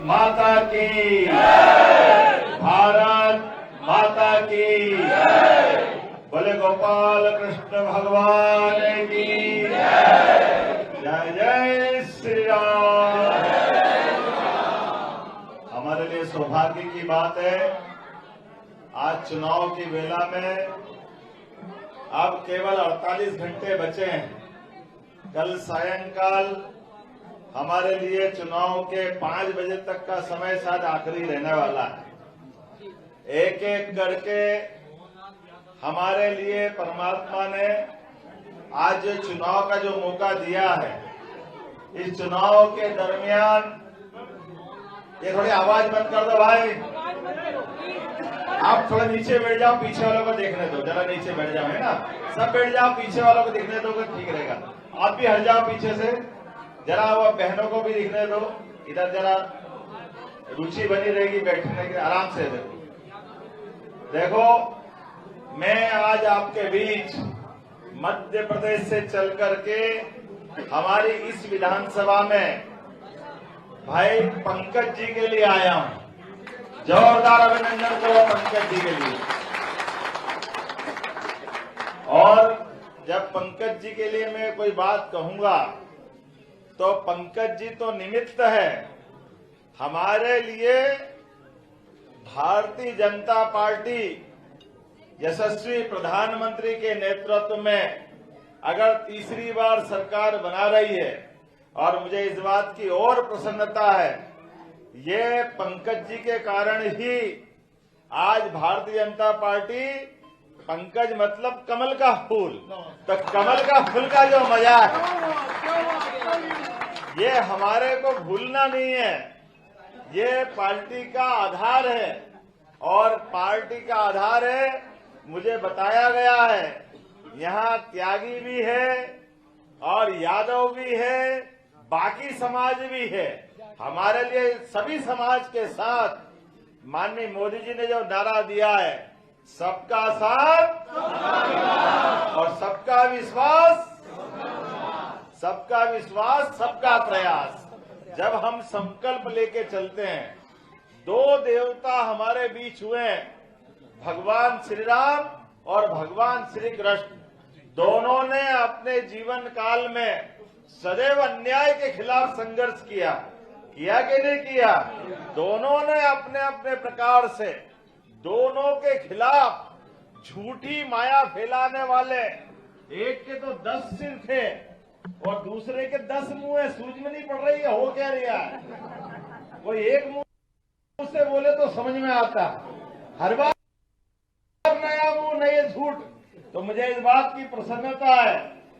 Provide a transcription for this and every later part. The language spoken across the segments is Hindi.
माता की, भारत माता की, बोले गोपाल कृष्ण भगवान की जय जय श्री राम। हमारे लिए सौभाग्य की बात है, आज चुनाव की वेला में अब केवल 48 घंटे बचे हैं। कल सायंकाल हमारे लिए चुनाव के 5 बजे तक का समय शायद आखिरी रहने वाला है। एक एक करके हमारे लिए परमात्मा ने आज जो चुनाव का जो मौका दिया है, इस चुनाव के दरमियान ये थोड़ी आवाज बंद कर दो भाई, आप थोड़ा नीचे बैठ जाओ, पीछे वालों को देखने दो, जरा नीचे बैठ जाओ, है ना, सब बैठ जाओ, पीछे वालों को देखने दो तो ठीक रहेगा। आप भी हट जाओ पीछे से, जरा वो बहनों को भी दिखने दो, इधर जरा रुचि बनी रहेगी बैठने की, आराम से देखो। मैं आज आपके बीच मध्य प्रदेश से चल करके हमारी इस विधानसभा में भाई पंकज जी के लिए आया हूं। जोरदार अभिनंदन करो पंकज जी के लिए। और जब पंकज जी के लिए मैं कोई बात कहूंगा तो पंकज जी तो निमित्त है, हमारे लिए भारतीय जनता पार्टी यशस्वी प्रधानमंत्री के नेतृत्व में अगर तीसरी बार सरकार बना रही है, और मुझे इस बात की और प्रसन्नता है, ये पंकज जी के कारण ही आज भारतीय जनता पार्टी, पंकज मतलब कमल का फूल, तो कमल का फूल का जो मजा है ये हमारे को भूलना नहीं है। ये पार्टी का आधार है, और पार्टी का आधार है, मुझे बताया गया है यहाँ त्यागी भी है और यादव भी है, बाकी समाज भी है। हमारे लिए सभी समाज के साथ माननीय मोदी जी ने जो नारा दिया है, सबका साथ और सबका विश्वास, सबका विश्वास सबका प्रयास। जब हम संकल्प लेके चलते हैं, दो देवता हमारे बीच हुए हैं, भगवान श्री राम और भगवान श्री कृष्ण। दोनों ने अपने जीवन काल में सदैव अन्याय के खिलाफ संघर्ष किया कि नहीं किया? दोनों ने अपने अपने प्रकार से दोनों के खिलाफ झूठी माया फैलाने वाले, एक के तो 10 सिर थे और दूसरे के 10 मुंह है। सूझ में नहीं पड़ रही है हो क्या रहा है? कोई एक मुंह से बोले तो समझ में आता, हर बार नया मुंह नए झूठ। तो मुझे इस बात की प्रसन्नता है,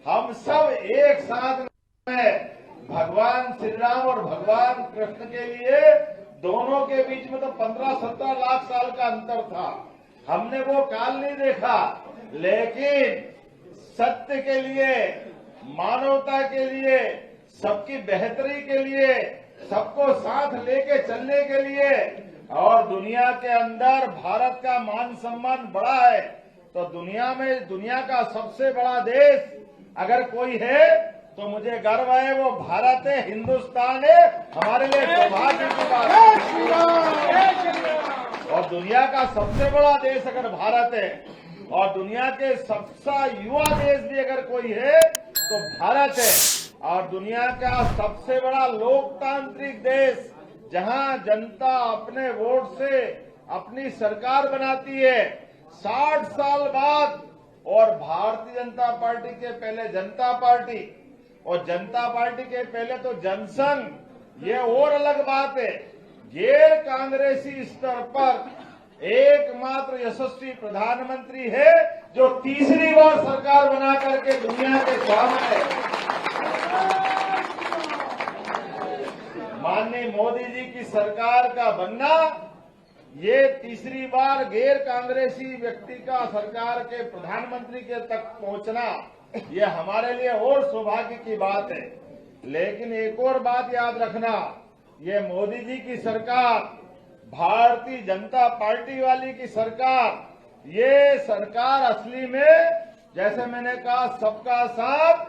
हम सब एक साथ में भगवान श्री राम और भगवान कृष्ण के लिए, दोनों के बीच में तो 15-17 लाख साल का अंतर था। हमने वो काल नहीं देखा, लेकिन सत्य के लिए, मानवता के लिए, सबकी बेहतरी के लिए, सबको साथ लेके चलने के लिए, और दुनिया के अंदर भारत का मान सम्मान बड़ा है, तो दुनिया में दुनिया का सबसे बड़ा देश अगर कोई है तो मुझे गर्व है, वो भारत है, हिंदुस्तान है। हमारे लिए सौभाग्य की बात है। और दुनिया का सबसे बड़ा देश अगर भारत है, और दुनिया के सबसे युवा देश भी अगर कोई है तो भारत है। और दुनिया का सबसे बड़ा लोकतांत्रिक देश, जहां जनता अपने वोट से अपनी सरकार बनाती है 60 साल बाद। और भारतीय जनता पार्टी के पहले जनता पार्टी, और जनता पार्टी के पहले तो जनसंघ। ये और अलग बात है, गैर कांग्रेसी स्तर पर एकमात्र यशस्वी प्रधानमंत्री है जो तीसरी बार सरकार बना करके दुनिया के सामने माननीय मोदी जी की सरकार का बनना, ये तीसरी बार गैर कांग्रेसी व्यक्ति का सरकार के प्रधानमंत्री के तक पहुंचना, ये हमारे लिए और सौभाग्य की बात है। लेकिन एक और बात याद रखना, ये मोदी जी की सरकार, भारतीय जनता पार्टी वाली की सरकार, ये सरकार असली में, जैसे मैंने कहा, सबका साथ,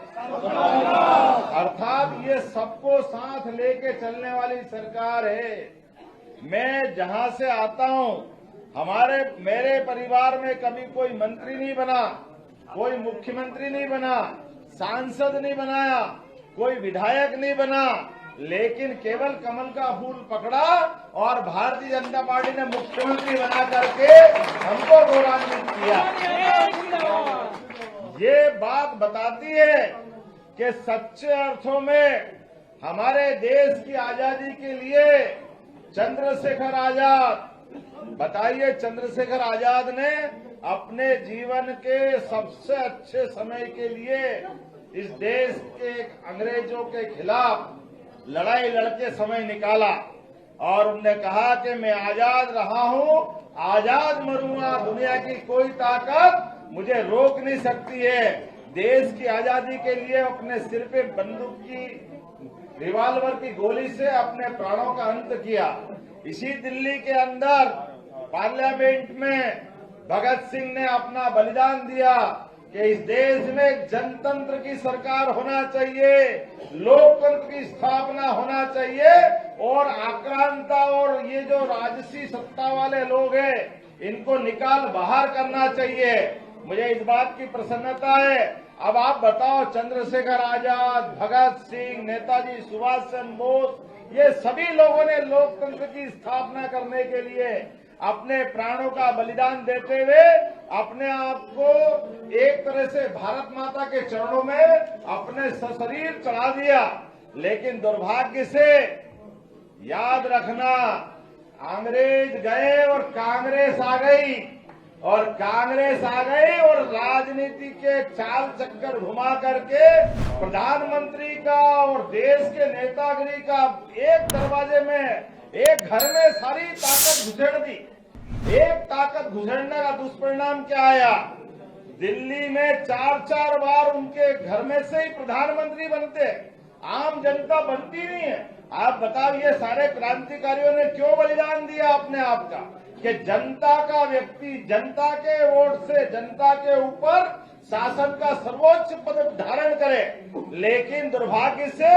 अर्थात ये सबको साथ लेके चलने वाली सरकार है। मैं जहां से आता हूं, मेरे परिवार में कभी कोई मंत्री नहीं बना, कोई मुख्यमंत्री नहीं बना, सांसद नहीं बनाया, कोई विधायक नहीं बना, लेकिन केवल कमल का फूल पकड़ा और भारतीय जनता पार्टी ने मुख्यमंत्री बना करके हमको गौरवान्वित किया। ये बात बताती है कि सच्चे अर्थों में हमारे देश की आजादी के लिए चंद्रशेखर आजाद, बताइए, चंद्रशेखर आजाद ने अपने जीवन के सबसे अच्छे समय के लिए इस देश के अंग्रेजों के खिलाफ लड़ाई लड़के समय निकाला और उन्होंने कहा कि मैं आजाद रहा हूं, आजाद मरूंगा, दुनिया की कोई ताकत मुझे रोक नहीं सकती है। देश की आजादी के लिए अपने सिर पे बंदूक की, रिवाल्वर की गोली से अपने प्राणों का अंत किया। इसी दिल्ली के अंदर पार्लियामेंट में भगत सिंह ने अपना बलिदान दिया कि इस देश में जनतंत्र की सरकार होना चाहिए, लोकतंत्र की स्थापना होना चाहिए और आक्रांता और ये जो राजसी सत्ता वाले लोग हैं इनको निकाल बाहर करना चाहिए। मुझे इस बात की प्रसन्नता है। अब आप बताओ, चंद्रशेखर आजाद, भगत सिंह, नेताजी सुभाष चंद्र बोस, ये सभी लोगों ने लोकतंत्र की स्थापना करने के लिए अपने प्राणों का बलिदान देते हुए अपने आप को एक तरह से भारत माता के चरणों में अपने सशरीर चढ़ा दिया। लेकिन दुर्भाग्य से याद रखना, अंग्रेज गए और कांग्रेस आ गई, और कांग्रेस आ गई और राजनीति के चाल चक्कर घुमा करके प्रधानमंत्री का और देश के नेतागिरी का एक दरवाजे में, एक घर में सारी ताकत घुसेड़ दी। एक ताकत घुसेड़ने का दुष्परिणाम क्या आया? दिल्ली में 4-4 बार उनके घर में से ही प्रधानमंत्री बनते, आम जनता बनती नहीं है। आप बताओ, ये सारे क्रांतिकारियों ने क्यों बलिदान दिया अपने आप का कि जनता का व्यक्ति जनता के वोट से जनता के ऊपर शासन का सर्वोच्च पद धारण करे, लेकिन दुर्भाग्य से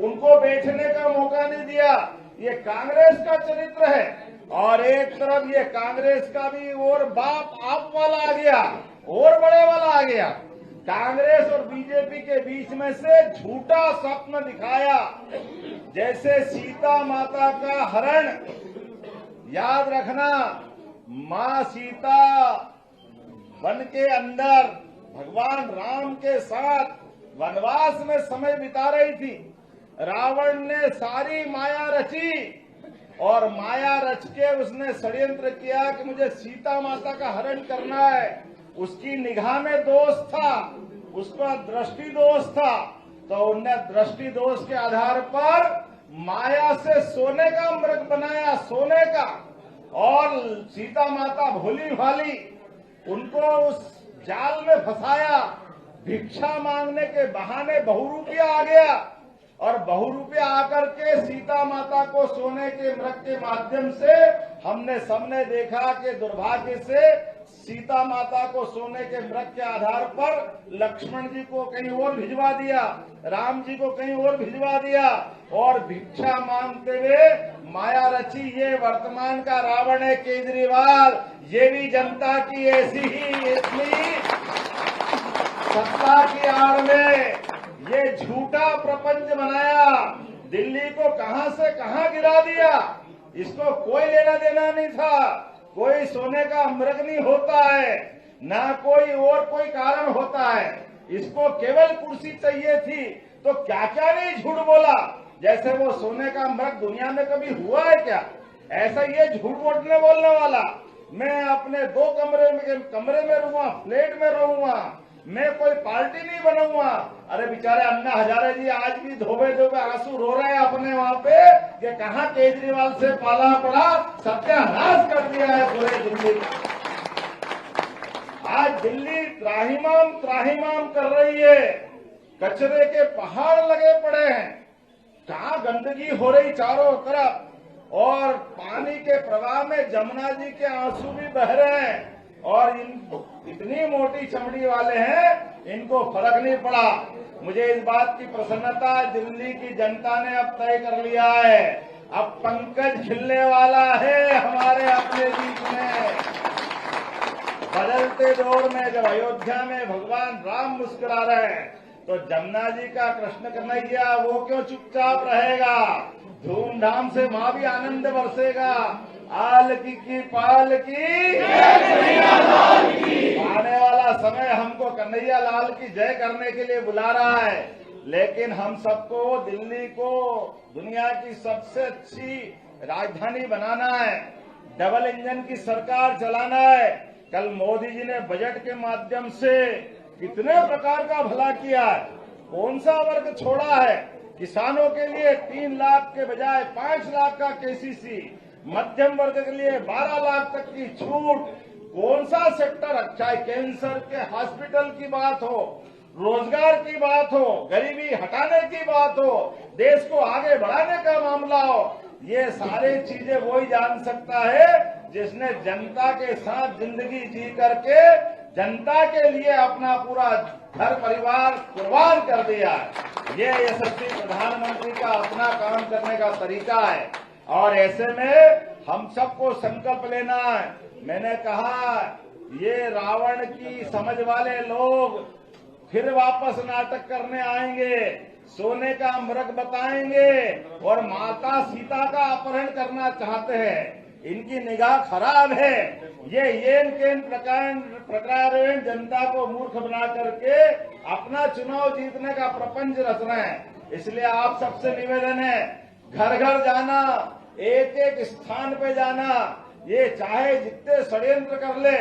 उनको बैठने का मौका नहीं दिया। ये कांग्रेस का चरित्र है। और एक तरफ ये कांग्रेस का भी और बाप आप वाला आ गया, और बड़े वाला आ गया। कांग्रेस और बीजेपी के बीच में से झूठा स्वप्न दिखाया, जैसे सीता माता का हरण। याद रखना, माँ सीता वन के अंदर भगवान राम के साथ वनवास में समय बिता रही थी। रावण ने सारी माया रची और माया रच के उसने षड्यंत्र किया कि मुझे सीता माता का हरण करना है। उसकी निगाह में दोष था, उसका दृष्टि दोष था, तो उनने दृष्टि दोष के आधार पर माया से सोने का मृग बनाया, सोने का, और सीता माता भोली भाली उनको उस जाल में फंसाया। भिक्षा मांगने के बहाने बहुरूपिया आ गया और बहुरूपिया आकर के सीता माता को सोने के मृग के माध्यम से हमने सबने देखा कि दुर्भाग्य से सीता माता को सोने के मृग के आधार पर लक्ष्मण जी को कहीं और भिजवा दिया, राम जी को कहीं और भिजवा दिया, और भिक्षा मांगते हुए माया रची। ये वर्तमान का रावण है केजरीवाल, ये भी जनता की ऐसी ही इतनी सत्ता की आड़ में ये झूठा प्रपंच बनाया, दिल्ली को कहां से कहां गिरा दिया। इसको कोई लेना देना नहीं था, कोई सोने का मृग नहीं होता है, ना कोई और कोई कारण होता है। इसको केवल कुर्सी चाहिए थी, तो क्या क्या नहीं झूठ बोला, जैसे वो सोने का मृग दुनिया में कभी हुआ है क्या? ऐसा ये झूठ बोलने वाला, मैं अपने 2 कमरे में रहूंगा, फ्लैट में रहूंगा, मैं कोई पार्टी नहीं बनाऊंगा। अरे बेचारे अन्ना हजारे जी आज भी धोबे धोबे आंसू रो रहे हैं अपने वहां पे कि कहां केजरीवाल से पाला पड़ा, सत्यानाश कर दिया है पूरे दिल्ली का। आज दिल्ली त्राहिमाम कर रही है, कचरे के पहाड़ लगे पड़े हैं, कहां गंदगी हो रही चारों तरफ, और पानी के प्रवाह में जमुना जी के आंसू भी बह रहे हैं, और इतनी मोटी चमड़ी वाले हैं, इनको फर्क नहीं पड़ा। मुझे इस बात की प्रसन्नता, दिल्ली की जनता ने अब तय कर लिया है अब पंकज खिलने वाला है हमारे अपने बीच में। बदलते दौर में जब अयोध्या में भगवान राम मुस्कुरा रहे हैं तो जमुना जी का कृष्ण कन्हैया वो क्यों चुपचाप रहेगा? धूमधाम से माँ भी आनंद बरसेगा। आलकी की पालकी, आने वाला समय हमको कन्हैया लाल की जय करने के लिए बुला रहा है, लेकिन हम सबको दिल्ली को दुनिया की सबसे अच्छी राजधानी बनाना है, डबल इंजन की सरकार चलाना है। कल मोदी जी ने बजट के माध्यम से कितने प्रकार का भला किया है, कौन सा वर्ग छोड़ा है? किसानों के लिए 3 लाख के बजाय 5 लाख का केसीसी, मध्यम वर्ग के लिए 12 लाख तक की छूट। कौन सा सेक्टर, चाहे कैंसर के हॉस्पिटल की बात हो, रोजगार की बात हो, गरीबी हटाने की बात हो, देश को आगे बढ़ाने का मामला हो, ये सारी चीजें वही जान सकता है जिसने जनता के साथ जिंदगी जी करके जनता के लिए अपना पूरा घर परिवार कुर्बान कर दिया है। ये यशस्वी प्रधानमंत्री का अपना काम करने का तरीका है और ऐसे में हम सबको संकल्प लेना है। मैंने कहा ये रावण की समझ वाले लोग फिर वापस नाटक करने आएंगे, सोने का मृग बताएंगे और माता सीता का अपहरण करना चाहते हैं। इनकी निगाह खराब है। ये येन केन प्रकार जनता को मूर्ख बना करके अपना चुनाव जीतने का प्रपंच रच रहे हैं। इसलिए आप सबसे निवेदन है, घर घर जाना, एक एक स्थान पे जाना, ये चाहे जितने षड्यंत्र कर ले,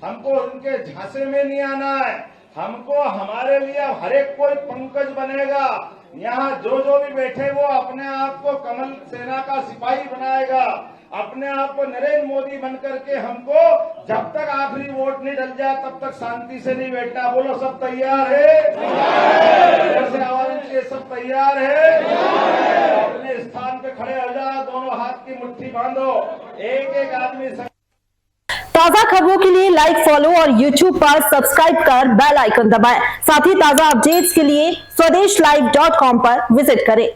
हमको उनके झांसे में नहीं आना है। हमको हमारे लिए हर एक कोई पंकज बनेगा। यहाँ जो भी बैठे वो अपने आप को कमल सेना का सिपाही बनाएगा, अपने आप को नरेंद्र मोदी बन करके हमको जब तक आखिरी वोट नहीं डल जाए तब तक शांति से नहीं बैठना। बोलो सब तैयार है? से आवाज के सब तैयार है? अपने स्थान पे खड़े हो जाओ, दोनों हाथ की मुट्ठी बांधो, एक एक आदमी। ताजा खबरों के लिए लाइक, फॉलो और YouTube पर सब्सक्राइब कर बेल आइकन दबाएं। साथ ही ताजा अपडेट्स के लिए स्वदेशलाइव.com पर विजिट करें।